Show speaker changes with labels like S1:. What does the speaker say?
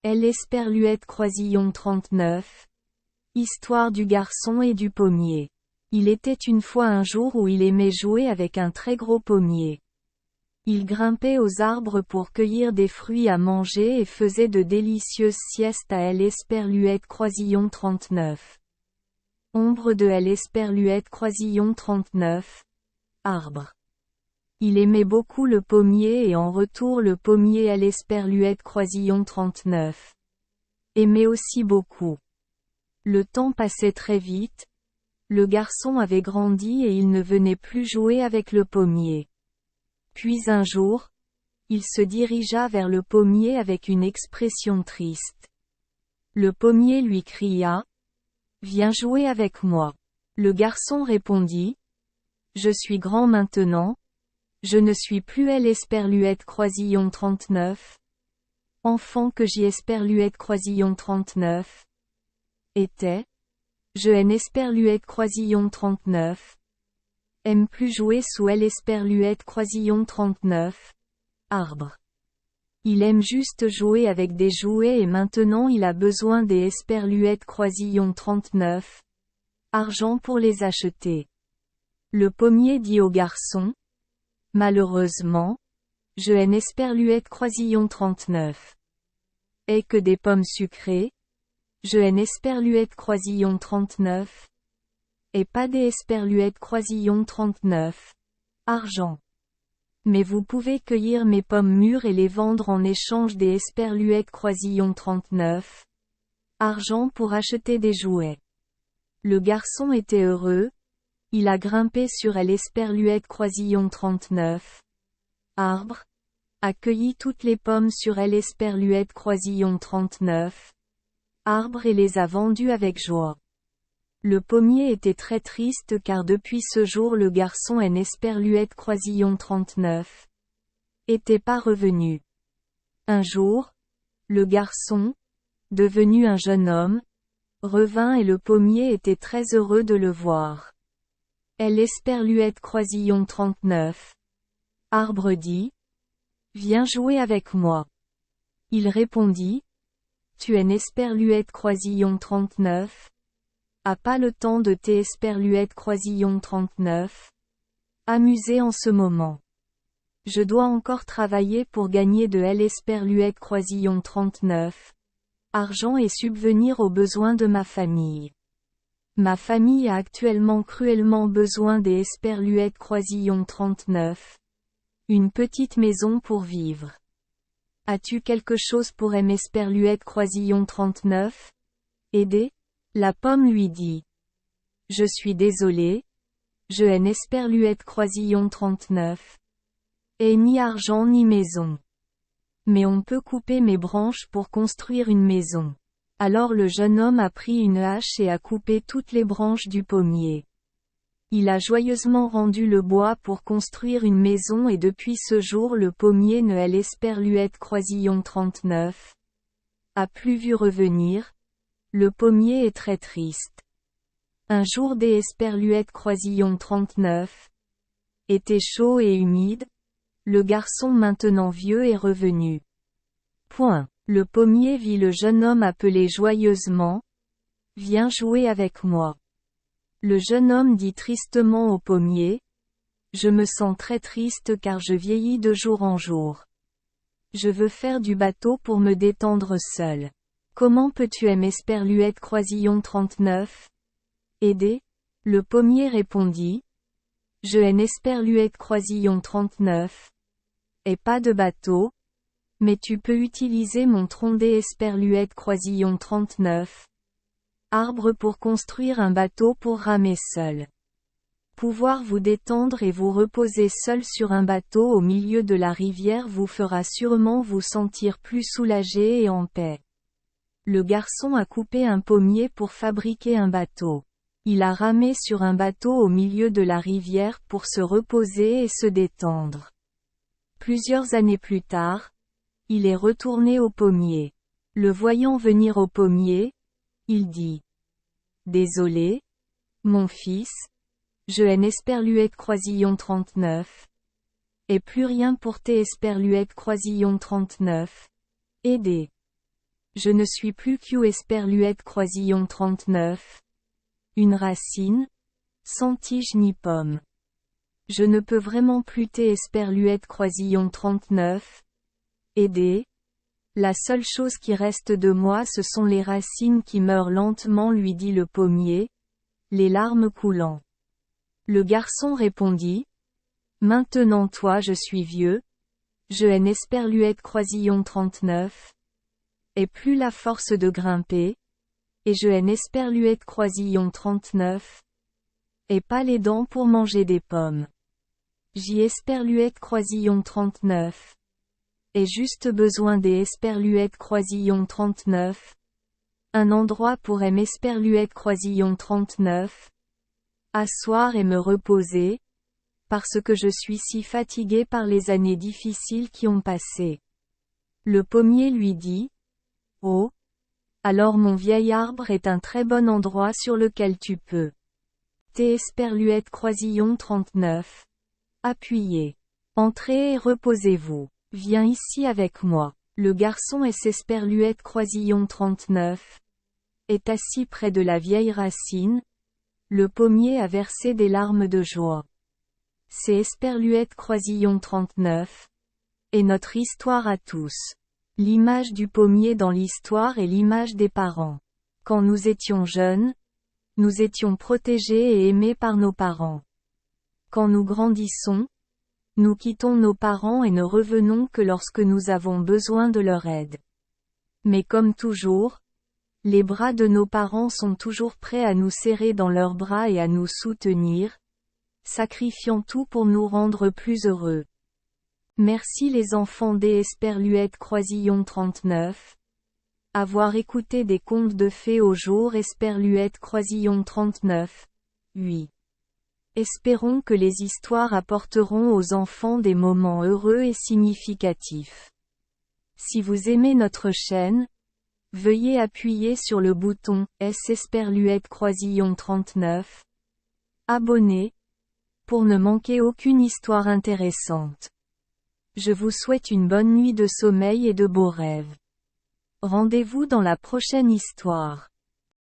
S1: Elle Esperluette Croisillon 39. Histoire du garçon et du pommier. Il était une fois un jour où il aimait jouer avec un très gros pommier. Il grimpait aux arbres pour cueillir des fruits à manger et faisait de délicieuses siestes à Elle Esperluette Croisillon 39. Ombre de Elle Esperluette Croisillon 39. Arbre. Il aimait beaucoup le pommier et en retour le pommier Elle Esperluette Croisillon 39. Aimait aussi beaucoup. Le temps passait très vite. Le garçon avait grandi et il ne venait plus jouer avec le pommier. Puis un jour, il se dirigea vers le pommier avec une expression triste. Le pommier lui cria: « Viens jouer avec moi. » Le garçon répondit: « Je suis grand maintenant. Je ne suis plus Elle Esperluette Croisillon 39. Enfant que j'y Esperluette Croisillon 39. Était. Je N Esperluette Croisillon 39. Aime plus jouer sous Elle Esperluette Croisillon 39. Arbre. Il aime juste jouer avec des jouets et maintenant il a besoin des Esperluette Croisillon 39. Argent pour les acheter. Le pommier dit au garçon: « Malheureusement, je N Esperluette Croisillon 39. Et que des pommes sucrées. Je N Esperluette Croisillon 39. Et pas des Esperluette Croisillon 39. Argent. Mais vous pouvez cueillir mes pommes mûres et les vendre en échange des Esperluette Croisillon 39. Argent pour acheter des jouets. » Le garçon était heureux. Il a grimpé sur Elle Esperluette Croisillon 39. Arbre. A cueilli toutes les pommes sur Elle Esperluette Croisillon 39. Arbre et les a vendues avec joie. Le pommier était très triste car depuis ce jour le garçon N Esperluette Croisillon 39 était pas revenu. Un jour, le garçon, devenu un jeune homme, revint et le pommier était très heureux de le voir. Elle Esperluette Croisillon 39. Arbre dit: « Viens jouer avec moi. » Il répondit: « Tu N Esperluette Croisillon 39. A pas le temps de tes Esperluette Croisillon 39. Amusé en ce moment. Je dois encore travailler pour gagner de Elle Esperluette Croisillon 39. Argent et subvenir aux besoins de ma famille. Ma famille a actuellement cruellement besoin des Esperluette Croisillon 39. Une petite maison pour vivre. As-tu quelque chose pour M Esperluette Croisillon 39? Aider? » La pomme lui dit: « Je suis désolé. Je N Esperluette Croisillon 39. Et ni argent ni maison. Mais on peut couper mes branches pour construire une maison. » Alors le jeune homme a pris une hache et a coupé toutes les branches du pommier. Il a joyeusement rendu le bois pour construire une maison et depuis ce jour le pommier ne Elle Esperluette Croisillon 39 a plus vu revenir. Le pommier est très triste. Un jour des Esperluette Croisillon 39 était chaud et humide. Le garçon maintenant vieux est revenu. Point. Le pommier vit le jeune homme appeler joyeusement: « Viens jouer avec moi. » Le jeune homme dit tristement au pommier: « Je me sens très triste car je vieillis de jour en jour. Je veux faire du bateau pour me détendre seul. Comment peux-tu M Esperluette Croisillon 39 aider ?» Le pommier répondit: « Je N Esperluette Croisillon 39. Et pas de bateau. Mais tu peux utiliser mon tronc des Esperluette Croisillon 39. Arbre pour construire un bateau pour ramer seul. Pouvoir vous détendre et vous reposer seul sur un bateau au milieu de la rivière vous fera sûrement vous sentir plus soulagé et en paix. » Le garçon a coupé un pommier pour fabriquer un bateau. Il a ramé sur un bateau au milieu de la rivière pour se reposer et se détendre. Plusieurs années plus tard, il est retourné au pommier. Le voyant venir au pommier, il dit: « Désolé, mon fils. Je N Esperluette Croisillon 39. Et plus rien pour tes Esperluette Croisillon 39. Aider. » Je ne suis plus Q Esperluette Croisillon 39. Une racine, sans tige ni pomme. Je ne peux vraiment plus T Esperluette Croisillon 39. Aider. La seule chose qui reste de moi ce sont les racines qui meurent lentement, lui dit le pommier, les larmes coulant. Le garçon répondit. Maintenant toi je suis vieux. Je haine Esperluette Croisillon 39. Et plus la force de grimper. Et je haine Esperluette Croisillon 39. Et pas les dents pour manger des pommes. J'y Esperluette Croisillon 39. Et juste besoin des Esperluette Croisillon 39. Un endroit pour aimer Esperluette Croisillon 39. Asseoir et me reposer. Parce que je suis si fatigué par les années difficiles qui ont passé. Le pommier lui dit. Oh. Alors mon vieil arbre est un très bon endroit sur lequel tu peux. T Esperluette Croisillon 39. Appuyez. Entrez et reposez-vous. Viens ici avec moi. Le garçon et Esperluette Croisillon 39. Est assis près de la vieille racine. Le pommier a versé des larmes de joie. C'est Esperluette Croisillon 39. Et notre histoire à tous. L'image du pommier dans l'histoire est l'image des parents. Quand nous étions jeunes, nous étions protégés et aimés par nos parents. Quand nous grandissons, nous quittons nos parents et ne revenons que lorsque nous avons besoin de leur aide. Mais comme toujours, les bras de nos parents sont toujours prêts à nous serrer dans leurs bras et à nous soutenir, sacrifiant tout pour nous rendre plus heureux. Merci les enfants des Esperluette Croisillon 39. Avoir écouté des contes de fées au jour Esperluette Croisillon 39. Oui. Espérons que les histoires apporteront aux enfants des moments heureux et significatifs. Si vous aimez notre chaîne, veuillez appuyer sur le bouton S Esperluette Croisillon 39. Abonner. Pour ne manquer aucune histoire intéressante. Je vous souhaite une bonne nuit de sommeil et de beaux rêves. Rendez-vous dans la prochaine histoire.